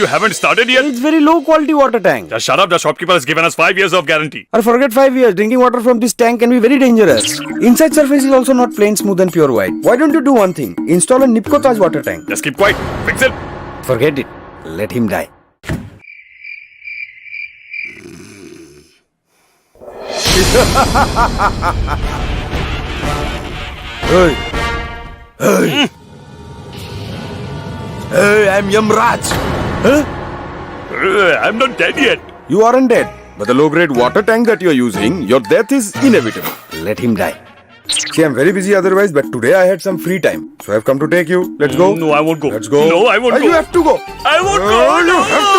you haven't started yet? It's very low quality water tank. Just shut up. The shopkeeper has given us 5 years of guarantee. Or forget 5 years. Drinking water from this tank can be very dangerous. Inside surface is also not plain, smooth and pure white. Why don't you do one thing? Install a Tussauds water tank. Just keep quiet. Fix it. Forget it. Let him die. Hey. Hey. Hey, I'm Yamraj. Huh? I'm not dead yet. You aren't dead, but the low-grade water tank that you're using, your death is inevitable. Let him die. See, I'm very busy otherwise, but today I had some free time. So I've come to take you. Let's go. No, I won't go. Let's go. No, I won't go. You have to go. I won't go. You have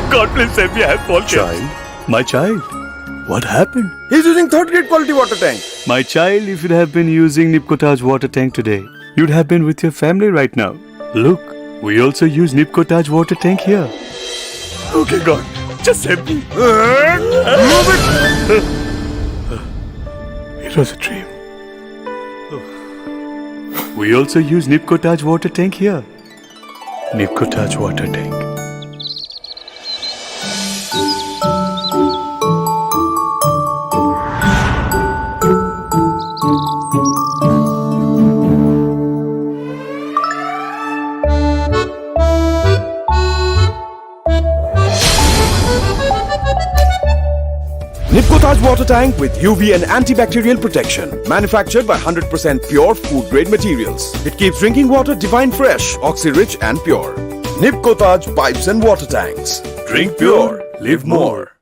to. God please save me. I have fallen. Child. My child. What happened? He's using third-grade quality water tank. My child, if you'd have been using Tussauds water tank today, you'd have been with your family right now. Look, we also use Tussauds water tank here. Okay, God, just save me. Move it. It was a dream. We also use Tussauds water tank here. Tussauds water tank. Tussauds water tank with UV and antibacterial protection. Manufactured by 100% pure food-grade materials. It keeps drinking water divine fresh, oxy-rich and pure. Tussauds pipes and water tanks. Drink pure, live more.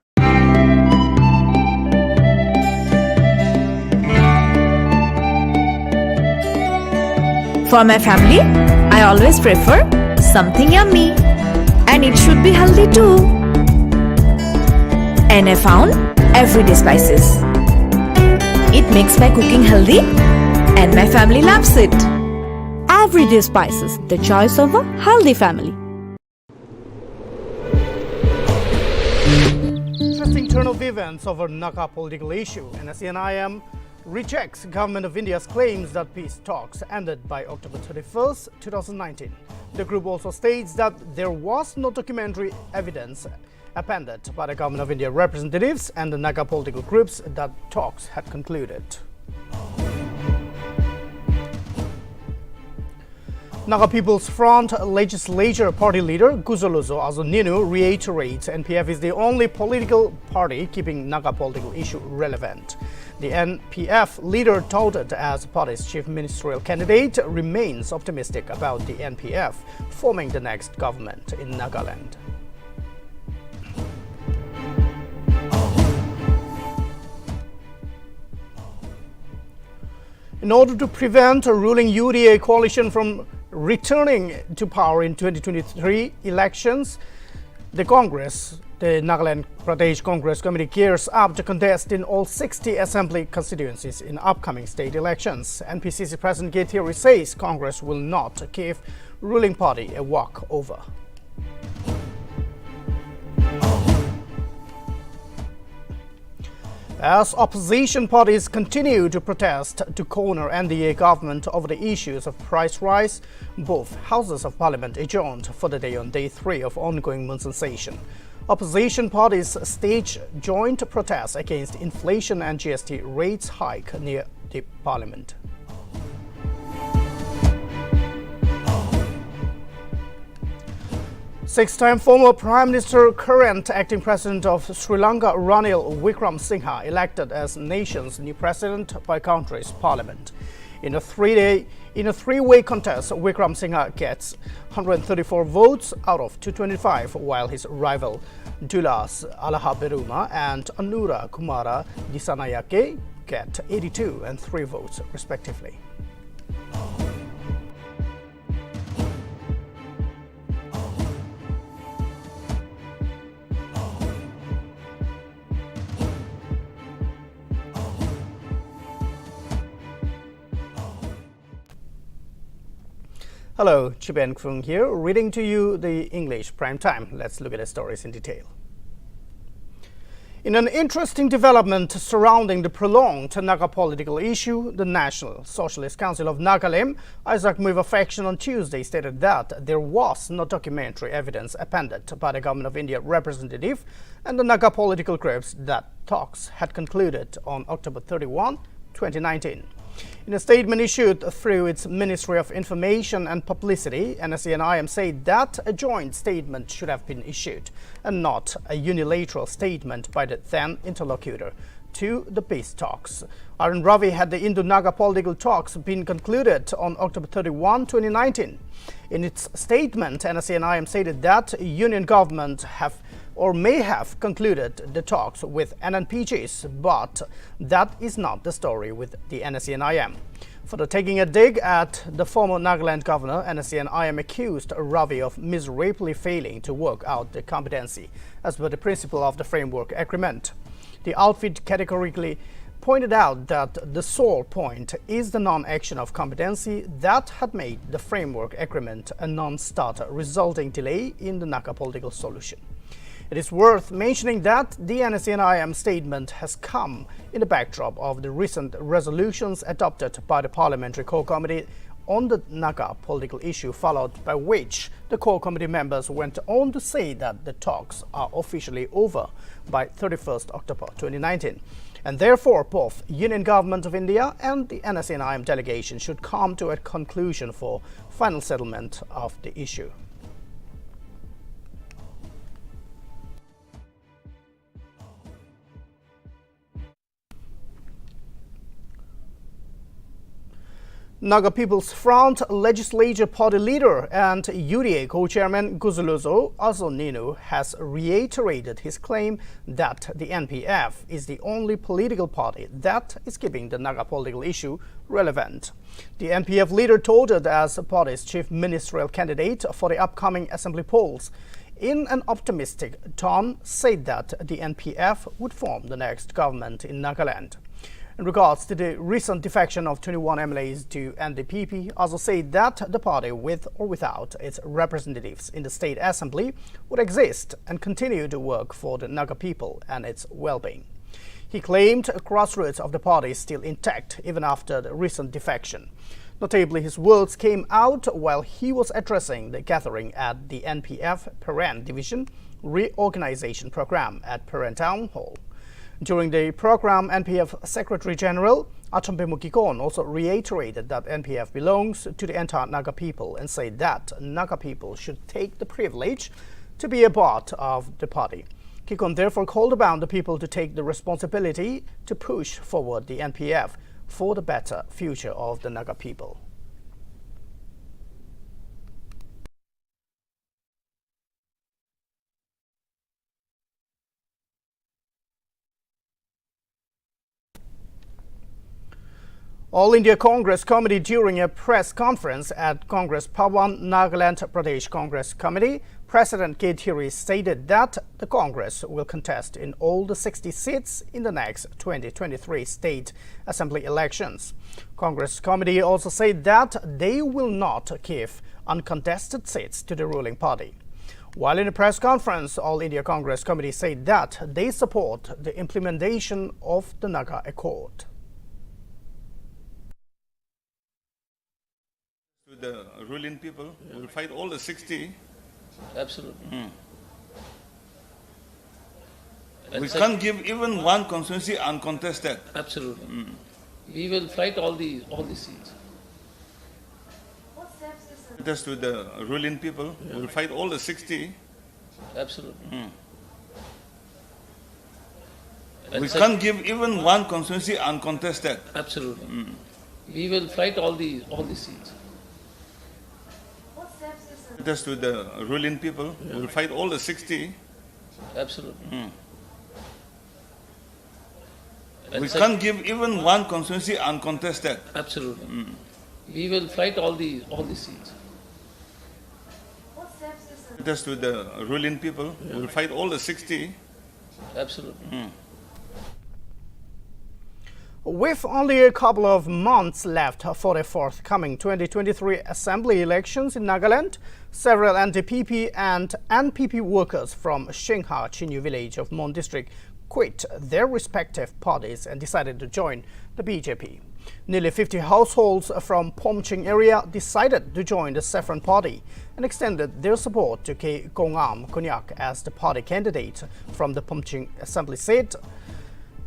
For my family, I always prefer something yummy. And it should be healthy too. And I found everyday spices. It makes my cooking healthy and my family loves it. Everyday spices, the choice of a healthy family. Interesting turn of events over Naga political issue. NSCNIM rejects Government of India's claims that peace talks ended by October 31st, 2019. The group also states that there was no documentary evidence appended by the Government of India representatives and the Naga political groups that talks had concluded. Naga People's Front Legislature Party leader Guzoluzo Azoninu reiterates NPF is the only political party keeping Naga political issue relevant. The NPF leader, touted as the party's chief ministerial candidate, remains optimistic about the NPF forming the next government in Nagaland. In order to prevent a ruling UDA coalition from returning to power in 2023 elections, the Nagaland Pradesh Congress Committee gears up to contest in all 60 assembly constituencies in upcoming state elections. NPCC President Gethiri says Congress will not give ruling party a walkover. As opposition parties continue to protest to corner NDA government over the issues of price rise, both houses of parliament adjourned for the day on day 3 of ongoing monsoon session. Opposition parties stage joint protests against inflation and GST rates hike near the parliament. Six-time former Prime Minister, current acting President of Sri Lanka, Ranil Wickremesinghe, elected as nation's new president by country's parliament. In a three-way contest, Wickremesinghe gets 134 votes out of 225, while his rival Dulas Alahaberuma and Anura Kumara Disanayake get 82 and 3 votes, respectively. Hello, Chiben Kung here, reading to you the English prime time. Let's look at the stories in detail. In an interesting development surrounding the prolonged Naga political issue, the National Socialist Council of Nagaland, Isaac Muiva faction on Tuesday stated that there was no documentary evidence appended by the Government of India representative and the Naga political groups that talks had concluded on October 31, 2019. In a statement issued through its Ministry of Information and Publicity, NSCN-IM said that a joint statement should have been issued and not a unilateral statement by the then interlocutor to the peace talks. Arun Ravi had the Indo-Naga political talks been concluded on October 31, 2019. In its statement, NSCN-IM stated that union government have or may have concluded the talks with NNPGs, but that is not the story with the NSCN-IM. For taking a dig at the former Nagaland governor, NSCN-IM accused Ravi of miserably failing to work out the competency as per the principle of the framework agreement. The outfit categorically pointed out that the sole point is the non-action of competency that had made the framework agreement a non-starter, resulting delay in the Naga political solution. It is worth mentioning that the NSCN-IM statement has come in the backdrop of the recent resolutions adopted by the Parliamentary Core Committee on the Naga political issue, followed by which the Core Committee members went on to say that the talks are officially over by 31st October 2019. And therefore, both Union Government of India and the NSCN-IM delegation should come to a conclusion for final settlement of the issue. Naga People's Front Legislature Party leader and UDA co-chairman Guzulozo Azoninu has reiterated his claim that the NPF is the only political party that is keeping the Naga political issue relevant. The NPF leader told it as the party's chief ministerial candidate for the upcoming assembly polls. In an optimistic tone, said that the NPF would form the next government in Nagaland. In regards to the recent defection of 21 MLAs to Nltv, also said that the party, with or without its representatives in the State Assembly, would exist and continue to work for the Naga people and its well-being. He claimed the grassroots of the party is still intact even after the recent defection. Notably, his words came out while he was addressing the gathering at the NPF Peren Division Reorganization Program at Peren Town Hall. During the program, NPF Secretary General Achambe Mukikon also reiterated that NPF belongs to the entire Naga people and said that Naga people should take the privilege to be a part of the party. Kikon therefore called upon the people to take the responsibility to push forward the NPF for the better future of the Naga people. All India Congress Committee during a press conference at Congress Bhavan, Nagaland Pradesh Congress Committee, President K. Thiri stated that the Congress will contest in all the 60 seats in the next 2023 state assembly elections. Congress Committee also said that they will not give uncontested seats to the ruling party. While in a press conference, All India Congress Committee said that they support the implementation of the Naga Accord. The ruling people will fight all the 60. Absolutely. We can't give even one constituency uncontested. Absolutely. We will fight all the seats. Just with the ruling people will fight all the 60. Absolutely. We can't give even one constituency uncontested. Absolutely. We will fight all the seats. Just with the ruling people will fight all the 60. Absolutely. We can't give even one constituency uncontested. Absolutely. We will fight all the seats. Just with the ruling people will fight all the 60. Absolutely. With only a couple of months left for the forthcoming 2023 assembly elections in Nagaland, several NDPP and NPP workers from Shingha Chinyu village of Mon district quit their respective parties and decided to join the BJP. Nearly 50 households from Pomching area decided to join the Saffron Party and extended their support to K. Kongam Konyak as the party candidate from the Pomching Assembly seat.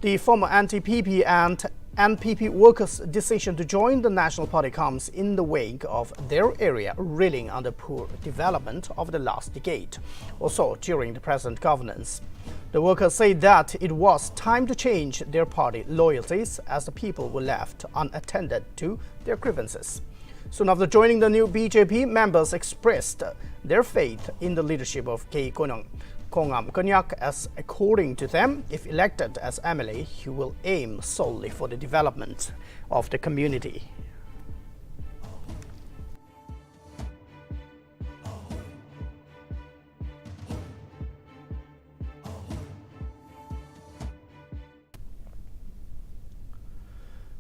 The former anti-PP and NPP workers' decision to join the National Party comes in the wake of their area reeling under poor development of the last decade, also during the present governance. The workers say that it was time to change their party loyalties as the people were left unattended to their grievances. Soon after joining the new BJP, members expressed their faith in the leadership of K. Kongam Konyak, as according to them, if elected as MLA, he will aim solely for the development of the community.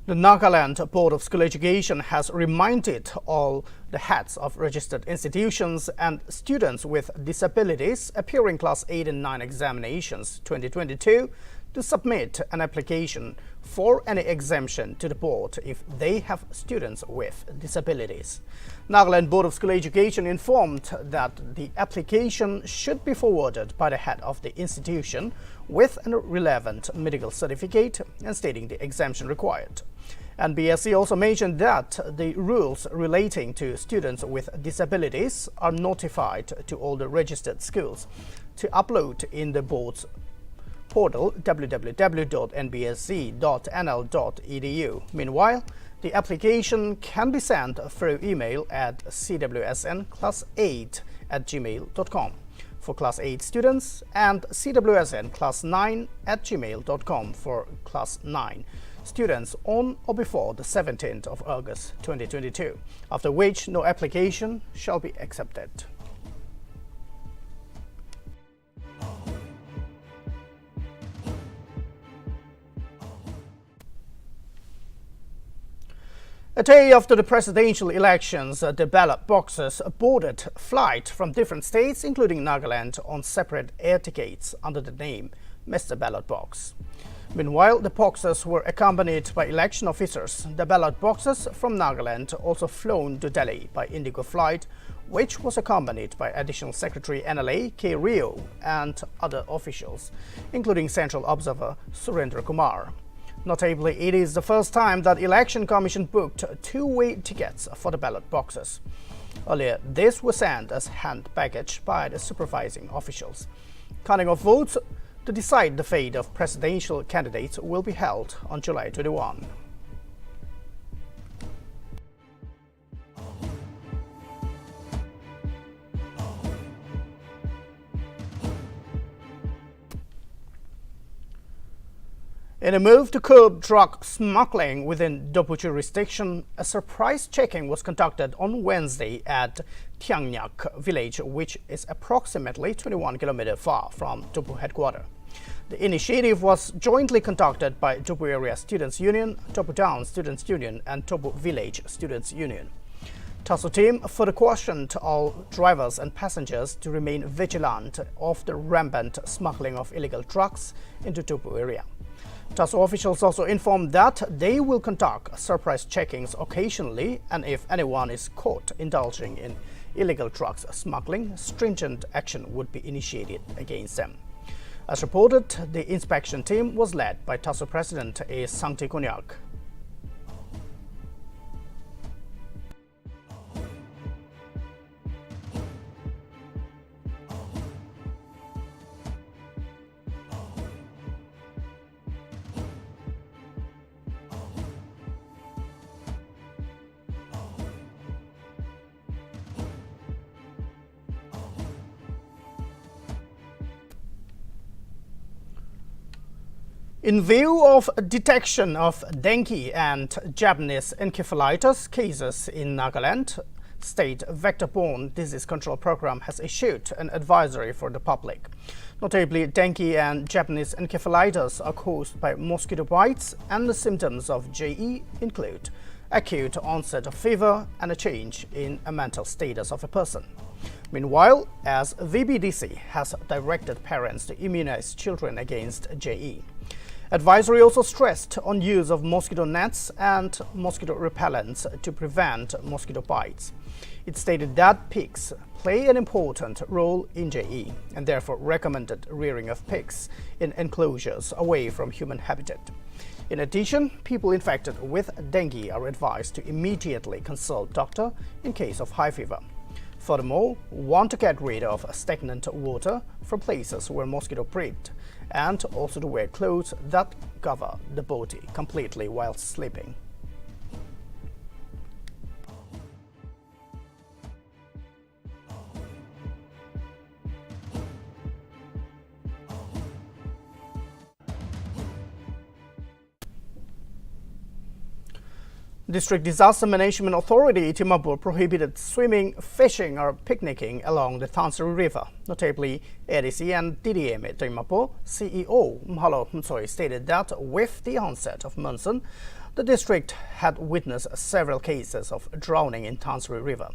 The Nagaland Board of School Education has reminded all the heads of registered institutions and students with disabilities appearing Class 8 and 9 examinations 2022 to submit an application for any exemption to the board if they have students with disabilities. Nagaland Board of School Education informed that the application should be forwarded by the head of the institution with a relevant medical certificate and stating the exemption required. NBSC also mentioned that the rules relating to students with disabilities are notified to all the registered schools to upload in the board's portal www.nbsc.nl.edu. Meanwhile, the application can be sent through email at cwsnclass8@gmail.com for Class 8 students and cwsnclass9@gmail.com for Class 9 students on or before the 17th of August 2022, after which no application shall be accepted. A day after the presidential elections, the ballot boxes boarded flight from different states, including Nagaland, on separate air tickets under the name Mr. Ballot Box. Meanwhile, the boxes were accompanied by election officers. The ballot boxes from Nagaland also flown to Delhi by Indigo flight, which was accompanied by Additional Secretary NLA K. Rio and other officials, including Central Observer Surendra Kumar. Notably, it is the first time that Election Commission booked two-way tickets for the ballot boxes. Earlier, these were sent as hand baggage by the supervising officials. Counting of votes to decide the fate of presidential candidates will be held on July 21. In a move to curb drug smuggling within Dopu jurisdiction, a surprise checking was conducted on Wednesday at Tiangnyak village, which is approximately 21 km far from Dopu headquarters. The initiative was jointly conducted by Dopu Area Students' Union, Dopu Town Students' Union and Dopu Village Students' Union. Tussauds team further cautioned all drivers and passengers to remain vigilant of the rampant smuggling of illegal drugs into Dopu area. Tussauds officials also informed that they will conduct surprise checkings occasionally, and if anyone is caught indulging in illegal drugs smuggling, stringent action would be initiated against them. As reported, the inspection team was led by Tussauds President A. Sangti Konyak. In view of detection of dengue and Japanese encephalitis cases in Nagaland, State Vector-borne Disease Control Program has issued an advisory for the public. Notably, dengue and Japanese encephalitis are caused by mosquito bites, and the symptoms of JE include acute onset of fever, and a change in a mental status of a person. Meanwhile, as VBDC has directed parents to immunize children against JE. Advisory also stressed on use of mosquito nets and mosquito repellents to prevent mosquito bites. It stated that pigs play an important role in JE and therefore recommended rearing of pigs in enclosures away from human habitat. In addition, people infected with dengue are advised to immediately consult doctor in case of high fever. Furthermore, want to get rid of stagnant water from places where mosquito breed, and also to wear clothes that cover the body completely while sleeping. District Disaster Management Authority Timapur prohibited swimming, fishing or picnicking along the Thansari River. Notably, ADC and DDM Timapur CEO Mhalo Msoi stated that with the onset of monsoon, the district had witnessed several cases of drowning in Thansari River.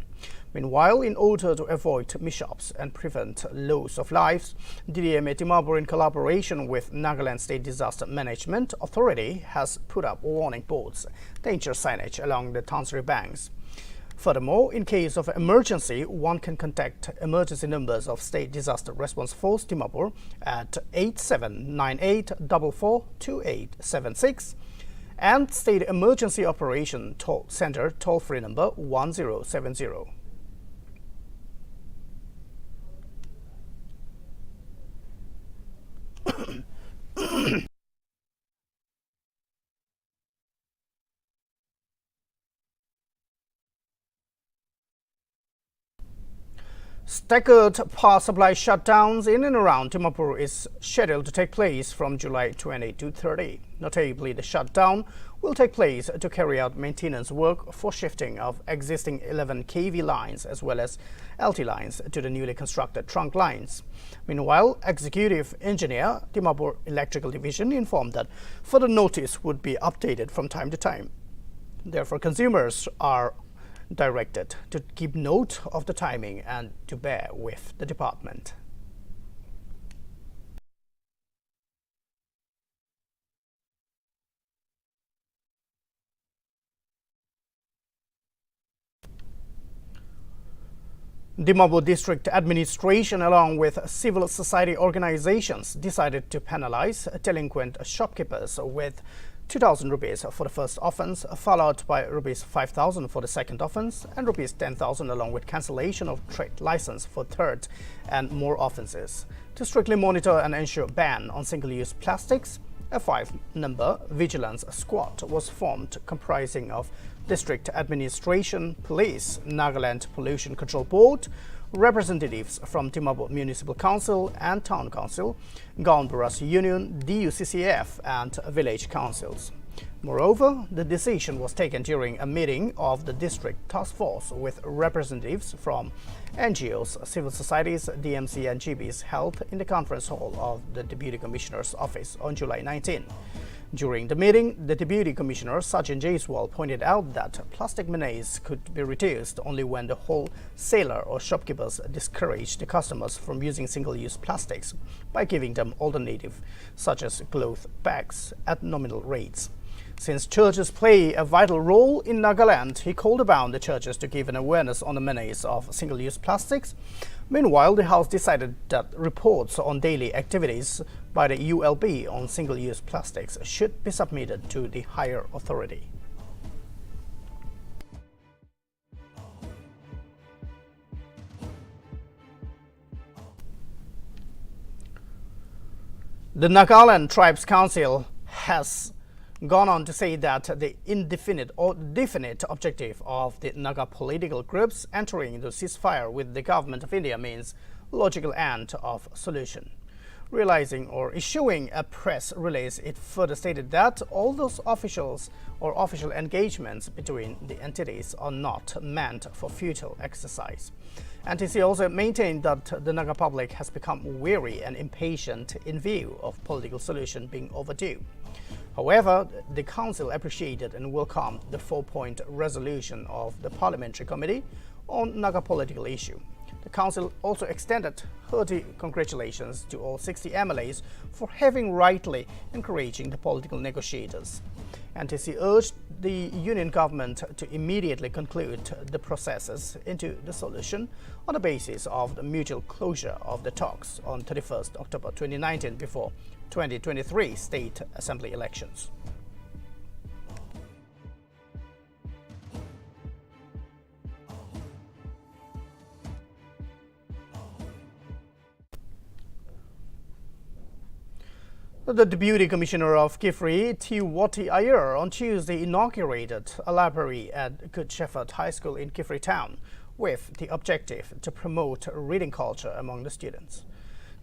Meanwhile, in order to avoid mishaps and prevent loss of lives, DDM Timapur, in collaboration with Nagaland State Disaster Management Authority, has put up warning boards, danger signage along the Thansari banks. Furthermore, in case of emergency, one can contact emergency numbers of State Disaster Response Force Timapur at 8798442876 and State Emergency Operation Center toll-free number 1070. Staggered power supply shutdowns in and around Timapur is scheduled to take place from July 20 to 30. Notably, the shutdown will take place to carry out maintenance work for shifting of existing 11 kV lines as well as LT lines to the newly constructed trunk lines. Meanwhile, Executive Engineer, Timapur Electrical Division, informed that further notice would be updated from time to time. Therefore, consumers are directed to keep note of the timing and to bear with the department. Dimapur District Administration, along with civil society organizations, decided to penalize delinquent shopkeepers with 2,000 rupees for the first offence, followed by rupees 5,000 for the second offence and rupees 10,000 along with cancellation of trade license for third and more offences. To strictly monitor and ensure ban on single-use plastics, a 5-member vigilance squad was formed comprising of District Administration, Police, Nagaland Pollution Control Board, representatives from Dimapur Municipal Council and Town Council, Gaon-Buras Union, DUCCF and village councils. Moreover, the decision was taken during a meeting of the district task force with representatives from NGOs, civil societies, DMC and GBs held in the conference hall of the Deputy Commissioner's office on July 19. During the meeting, the Deputy Commissioner Sachin Jaiswal pointed out that plastic menace could be reduced only when the wholesaler or shopkeepers discourage the customers from using single-use plastics by giving them alternative such as cloth bags at nominal rates. Since churches play a vital role in Nagaland, he called upon the churches to give an awareness on the menace of single-use plastics. Meanwhile, the House decided that reports on daily activities by the ULB on single-use plastics should be submitted to the higher authority. The Nagaland Tribes Council has gone on to say that the indefinite or definite objective of the Naga political groups entering into ceasefire with the government of India means logical end of solution. Realizing or issuing a press release, it further stated that all those officials or official engagements between the entities are not meant for futile exercise. NTC also maintained that the Naga public has become weary and impatient in view of political solution being overdue. However, the Council appreciated and welcomed the 4-point resolution of the Parliamentary Committee on Naga political issue. The Council also extended hearty congratulations to all 60 MLAs for having rightly encouraging the political negotiators. NTC urged the Union government to immediately conclude the processes into the solution on the basis of the mutual closure of the talks on 31st October 2019 before 2023 State Assembly elections. The Deputy Commissioner of Kifri, T. Iyer, on Tuesday inaugurated a library at Good Shepherd High School in Kifri town with the objective to promote reading culture among the students.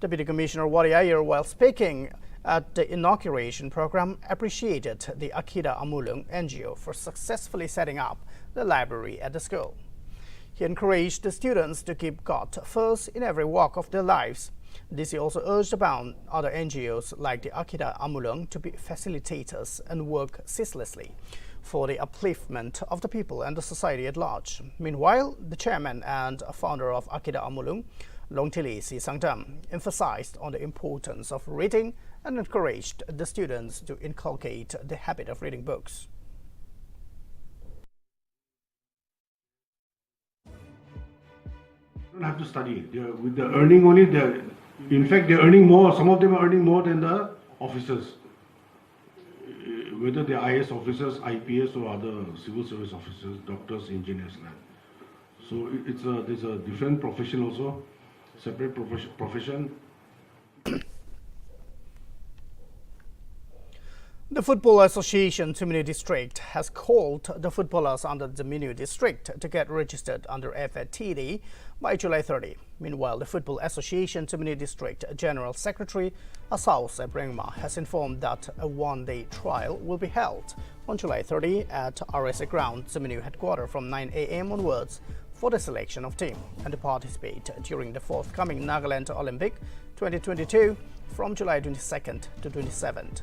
Deputy Commissioner Wati Iyer, while speaking at the inauguration program, appreciated the Akida Amulung NGO for successfully setting up the library at the school. He encouraged the students to keep God first in every walk of their lives. DC also urged upon other NGOs like the Akida Amulung to be facilitators and work ceaselessly for the upliftment of the people and the society at large. Meanwhile, the chairman and founder of Akida Amulung, Longtili Si Sangdam, emphasized on the importance of reading and encouraged the students to inculcate the habit of reading books. Don't have to study. With the earning only, in fact, they're earning more. Some of them are earning more than the officers, whether they're IS officers, IPS, or other civil service officers, doctors, engineers. So there's a different profession also, separate profession. The Football Association Tuminu District has called the footballers under the Minu District to get registered under FATD by July 30. Meanwhile, the Football Association Tuminu District General Secretary Tussauds has informed that a one-day trial will be held on July 30 at RSA Ground, Tuminu headquarters from 9 a.m. onwards for the selection of team and to participate during the forthcoming Nagaland Olympic 2022 from July 22nd to 27th.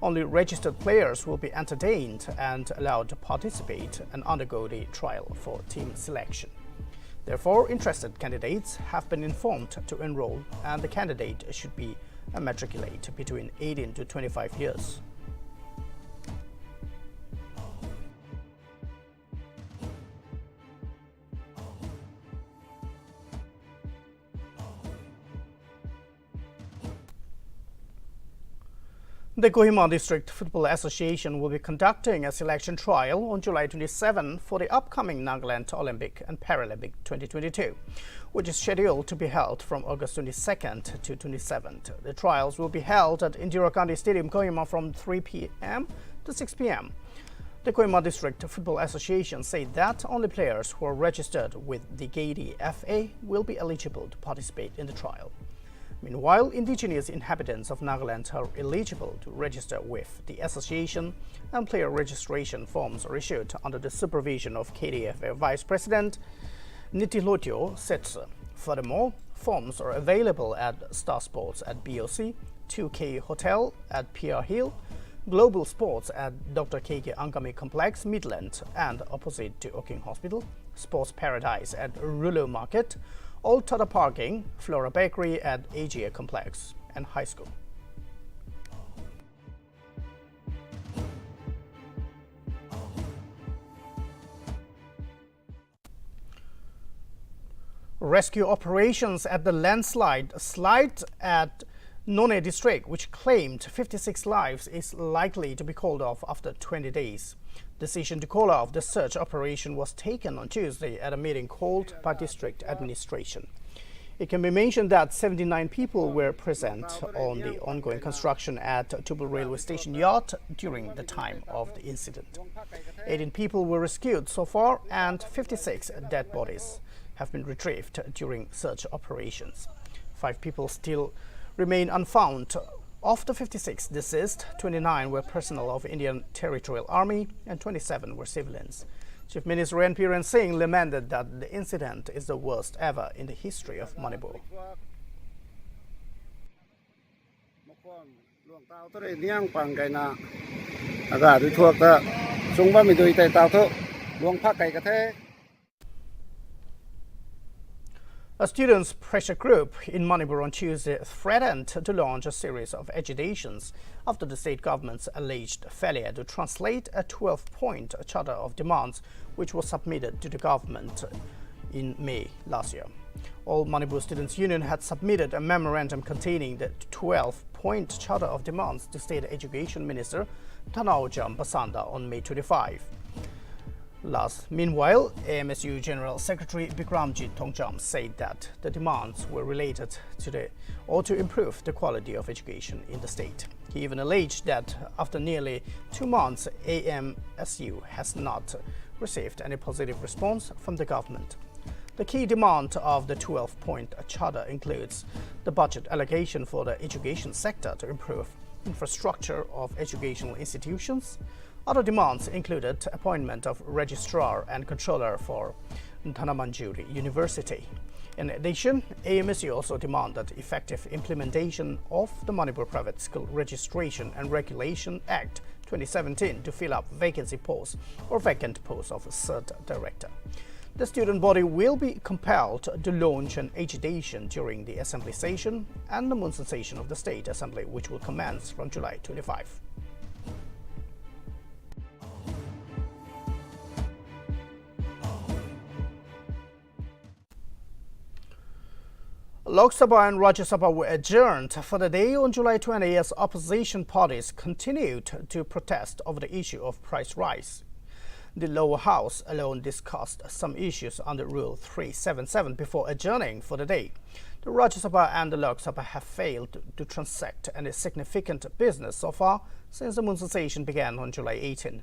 Only registered players will be entertained and allowed to participate and undergo the trial for team selection. Therefore, interested candidates have been informed to enroll, and the candidate should be matriculate between 18 to 25 years. The Kohima District Football Association will be conducting a selection trial on July 27 for the upcoming Nagaland Olympic and Paralympic 2022, which is scheduled to be held from August 22nd to 27th. The trials will be held at Indira Gandhi Stadium, Kohima from 3 p.m. to 6 p.m. The Kohima District Football Association said that only players who are registered with the Gadi FA will be eligible to participate in the trial. Meanwhile, indigenous inhabitants of Nagaland are eligible to register with the association, and player registration forms are issued under the supervision of KDFA Vice President Nitilotio Setse. Furthermore, forms are available at Star Sports at BOC, 2K Hotel at PR Hill, Global Sports at Dr. KK Angami Complex, Midland, and opposite to Oking Hospital, Sports Paradise at Rulu Market, Old Tata Parking, Flora Bakery at Agia Complex, and High School. Rescue operations at the landslide at None District, which claimed 56 lives, is likely to be called off after 20 days. Decision to call off the search operation was taken on Tuesday at a meeting called by district administration. It can be mentioned that 79 people were present on the ongoing construction at Tubal Railway Station Yard during the time of the incident. 18 people were rescued so far, and 56 dead bodies have been retrieved during search operations. 5 people still remain unfound. Of the 56 deceased, 29 were personnel of Indian Territorial Army and 27 were civilians. Chief Minister N. Piran Singh lamented that the incident is the worst ever in the history of Manipur. A students' pressure group in Manipur on Tuesday threatened to launch a series of agitations after the state government's alleged failure to translate a 12-point charter of demands which was submitted to the government in May last year. All Manipur Students' Union had submitted a memorandum containing the 12-point charter of demands to State Education Minister Tanaujam Basanda on May 25. Meanwhile, AMSU General Secretary Bikramjit Thongcham said that the demands were related to improve the quality of education in the state. He even alleged that after nearly 2 months, AMSU has not received any positive response from the government. The key demand of the 12-point charter includes the budget allocation for the education sector to improve infrastructure of educational institutions. Other demands included appointment of registrar and controller for Dhanamanjuri University. In addition, AMSU also demanded effective implementation of the Manipur Private School Registration and Regulation Act 2017 to fill up vacancy posts or vacant posts of a CERT director. The student body will be compelled to launch an agitation during the assembly session and the monsoon session of the State Assembly, which will commence from July 25. Lok Sabha and Rajya Sabha were adjourned for the day on July 20 as opposition parties continued to protest over the issue of price rise. The lower house alone discussed some issues under Rule 377 before adjourning for the day. The Rajya Sabha and the Lok Sabha have failed to transact any significant business so far since the monsoon session began on July 18.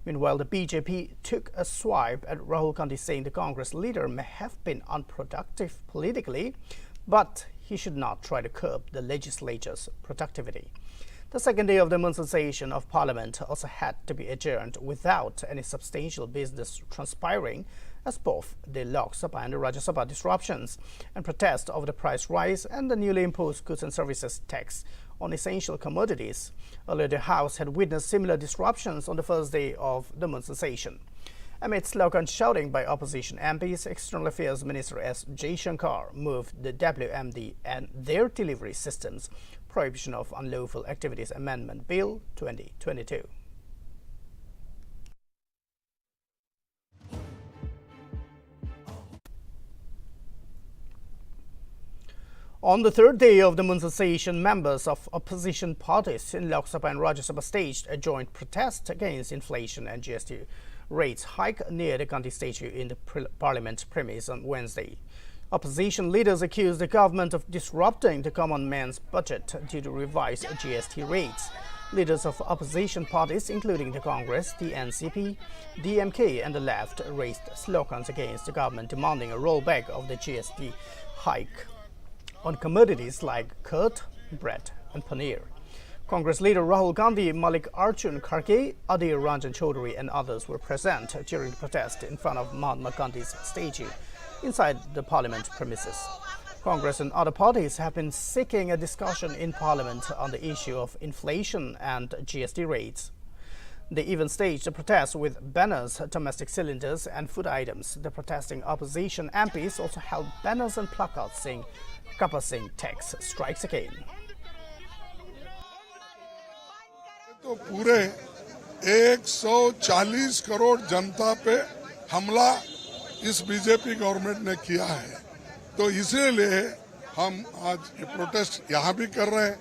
Meanwhile, the BJP took a swipe at Rahul Gandhi, saying the Congress leader may have been unproductive politically, but he should not try to curb the legislature's productivity. The second day of the monsoon session of Parliament also had to be adjourned without any substantial business transpiring, as both the Lok Sabha and the Rajya Sabha disruptions and protest over the price rise and the newly imposed goods and services tax on essential commodities. Earlier, the House had witnessed similar disruptions on the first day of the monsoon session. Amid slogan shouting by opposition MPs, External Affairs Minister S. Jaishankar moved the WMD and their delivery systems Prohibition of Unlawful Activities Amendment Bill 2022. On the third day of the monsoon session, members of opposition parties in Lok Sabha and Rajya Sabha staged a joint protest against inflation and GST rates hike near the Gandhi statue in the Parliament premise on Wednesday. Opposition leaders accused the government of disrupting the common man's budget due to revised GST rates. Leaders of opposition parties, including the Congress, the NCP, DMK and the left, raised slogans against the government demanding a rollback of the GST hike on commodities like curd, bread and paneer. Congress leader Rahul Gandhi, Mallikarjun Kharge, Adhir Ranjan Chaudhary and others were present during the protest in front of Mahatma Gandhi's statue inside the parliament premises. Congress and other parties have been seeking a discussion in parliament on the issue of inflation and GST rates. They even staged a protest with banners, domestic cylinders and food items. The protesting opposition MPs also held banners and placards saying Kapil Singh tax strikes again. तो पूरे 140 करोड़ जनता पे हमला इस BJP government ने किया है, तो इसीलिए हम आज ये प्रोटेस्ट यहाँ भी कर रहे हैं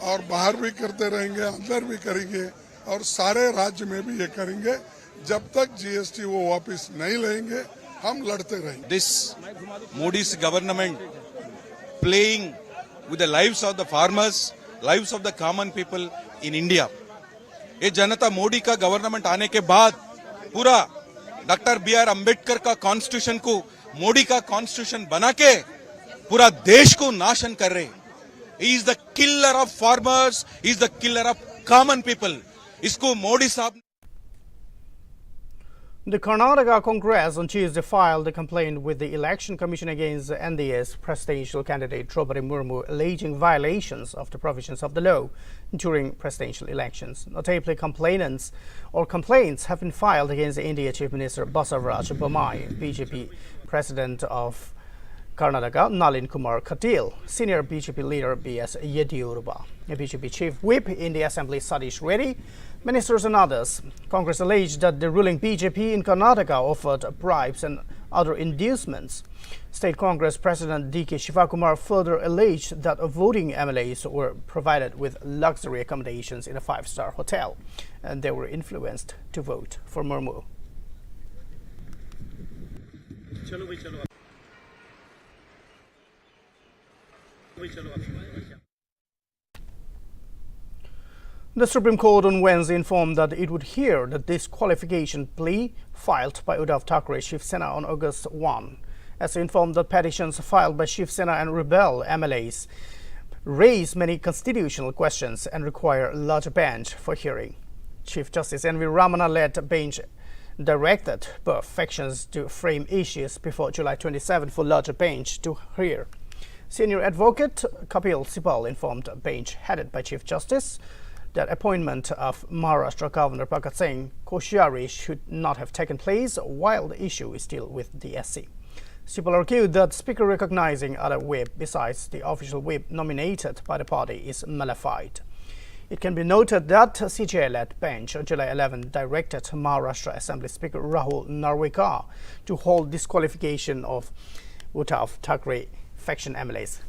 और बाहर भी करते रहेंगे, अंदर भी करेंगे और सारे राज्य में भी ये करेंगे जब तक जीएसटी वो वापस नहीं लेंगे, हम लड़ते रहेंगे. This Modi's government playing with the lives of the farmers, lives of the common people in India. ये जनता मोदी का गवर्नमेंट आने के बाद पूरा डॉक्टर बी.आर. अम्बेडकर का कॉन्स्टिट्यूशन को मोदी का कॉन्स्टिट्यूशन बना के पूरा देश को नाशन कर रहे. He is the killer of farmers, he is the killer of common people. इसको मोदी साहब. The Karnataka Congress on Tuesday filed a complaint with the Election Commission against NDA's presidential candidate Draupadi Murmu, alleging violations of the provisions of the law during presidential elections. Notably, complaints have been filed against the India Chief Minister Basavaraj Bommai, BJP President of Karnataka Nalin Kumar Katil, Senior BJP Leader B.S. Yediyurappa, BJP Chief Whip in the Assembly Satish Reddy, ministers and others. Congress alleged that the ruling BJP in Karnataka offered bribes and other inducements. State Congress President D.K. Shivakumar further alleged that voting MLAs were provided with luxury accommodations in a five-star hotel, and they were influenced to vote for Murmu. The Supreme Court on Wednesday informed that it would hear the disqualification plea filed by Uddhav Thackeray Shiv Sena on August 1. As informed that petitions filed by Shiv Sena and Rebel MLAs raise many constitutional questions and require a larger bench for hearing. Chief Justice N.V. Ramana-led bench directed both factions to frame issues before July 27 for larger bench to hear. Senior advocate Kapil Sibal informed a bench headed by Chief Justice that appointment of Maharashtra Governor Bhagat Singh Koshyari should not have taken place while the issue is still with the SC. Sibal argued that Speaker recognizing other whip besides the official whip nominated by the party is nullified. It can be noted that CJI-led bench on July 11 directed Maharashtra Assembly Speaker Rahul Narwekar to hold disqualification of Uddhav Thackeray faction MLAs.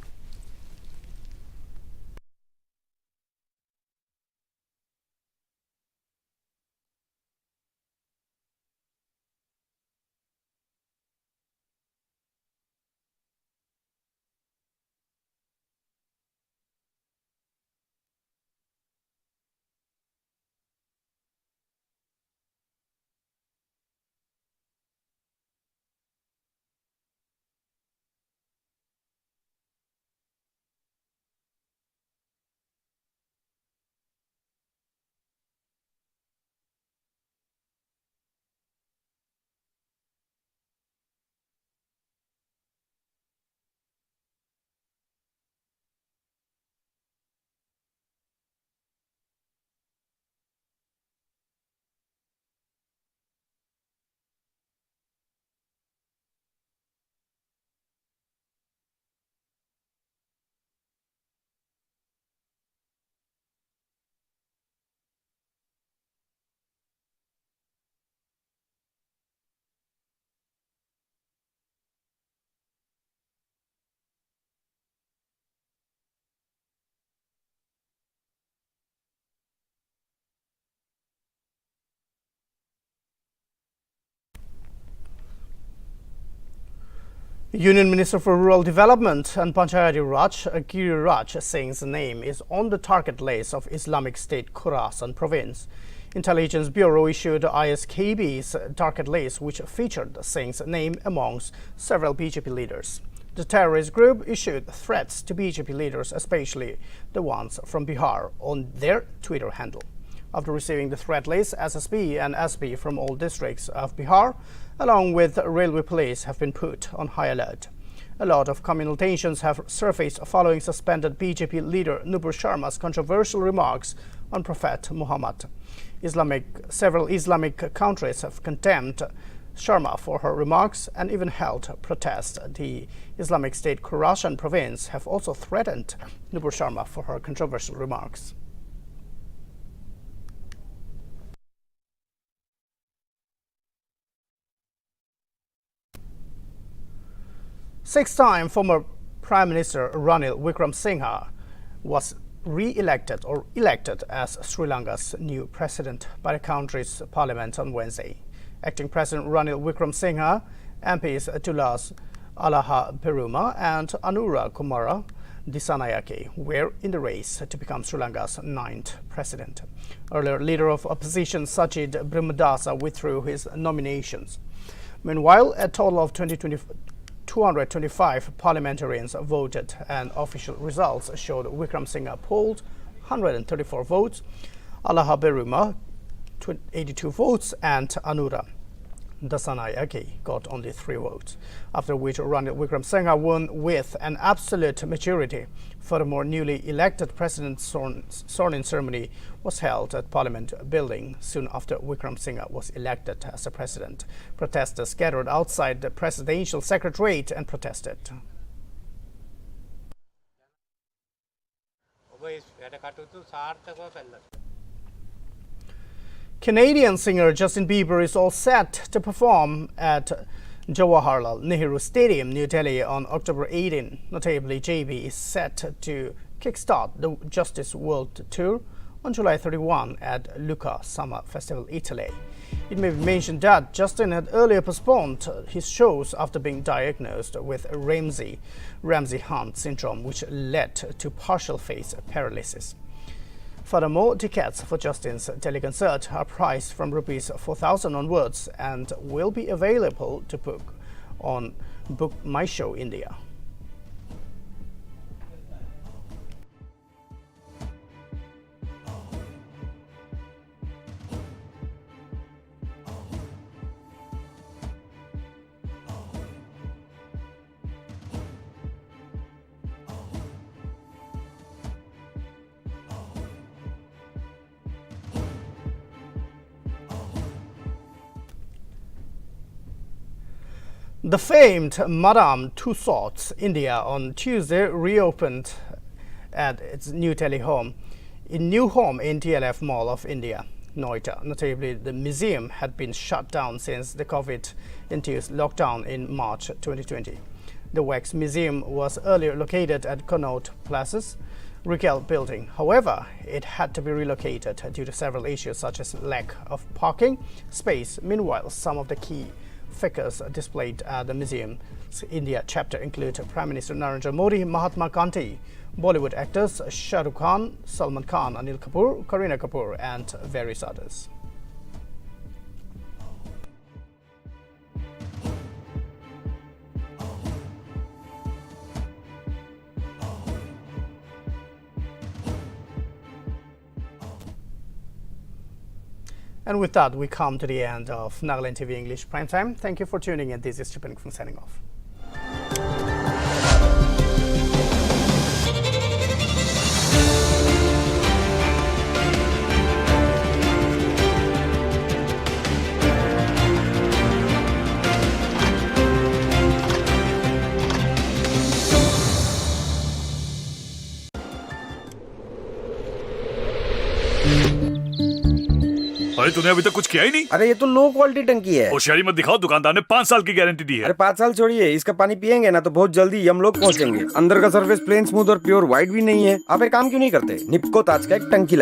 Union Minister for Rural Development and Panchayati Raj, Giriraj Singh's name is on the target list of Islamic State Khorasan province. Intelligence Bureau issued ISKB's target list, which featured Singh's name amongst several BJP leaders. The terrorist group issued threats to BJP leaders, especially the ones from Bihar, on their Twitter handle. After receiving the threat list, SSB and SB from all districts of Bihar, along with railway police, have been put on high alert. A lot of communal tensions have surfaced following suspended BJP leader Nupur Sharma's controversial remarks on Prophet Muhammad. Several Islamic countries have condemned Sharma for her remarks and even held protests. The Islamic State Khorasan province have also threatened Nupur Sharma for her controversial remarks. Six-time former Prime Minister Ranil Wickremesinghe was re-elected or elected as Sri Lanka's new president by the country's parliament on Wednesday. Acting President Ranil Wickremesinghe, MPs Tulas Alaha Peruma and Anura Kumara Disanayake were in the race to become Sri Lanka's ninth president. Earlier leader of opposition Sajid Brahmadasa withdrew his nominations. Meanwhile, a total of 225 parliamentarians voted, and official results showed Wickremesinghe polled 134 votes, Alaha Peruma 82 votes, and Anura Dasanayake got only 3 votes, after which Ranil Wickremesinghe won with an absolute majority. Furthermore, newly elected President's sworn-in ceremony was held at Parliament building soon after Wickremesinghe was elected as the president. Protesters gathered outside the presidential secretariat and protested. Canadian singer Justin Bieber is all set to perform at Jawaharlal Nehru Stadium, New Delhi on October 18. Notably, JB is set to kickstart the Justice World Tour on July 31 at Lucca Summer Festival, Italy. It may be mentioned that Justin had earlier postponed his shows after being diagnosed with Ramsay-Hunt syndrome, which led to partial face paralysis. Furthermore, tickets for Justin's Delhi concert are priced from Rs 4,000 onwards and will be available to book on Book My Show India. The famed Madame Tussauds India on Tuesday reopened at its New Delhi home in TLF Mall of India, Noida. Notably, the museum had been shut down since the COVID-induced lockdown in March 2020. The Wax Museum was earlier located at Connaught Plaza's Rickel building. However, it had to be relocated due to several issues such as lack of parking space. Meanwhile, some of the key figures displayed at the museum's India chapter include Prime Minister Narendra Modi, Mahatma Gandhi, Bollywood actors Shah Rukh Khan, Salman Khan, Anil Kapoor, Kareena Kapoor, and various others. And with that, we come to the end of Nagaland TV English Primetime. Thank you for tuning in. This is Chipan from signing off. अरे तूने अभी तक कुछ किया ही नहीं। अरे ये तो लो क्वालिटी टंकी है। होशियारी मत दिखाओ, दुकानदार ने 5 साल की गारंटी दी है। अरे 5 साल छोड़िए, इसका पानी पियेंगे ना तो बहुत जल्दी हम लोग पहुंचेंगे। अंदर का सरफेस प्लेन, स्मूथ और प्योर व्हाइट भी नहीं है। आप एक काम क्यों नहीं करते, निप्को ताज का एक टंकी लगा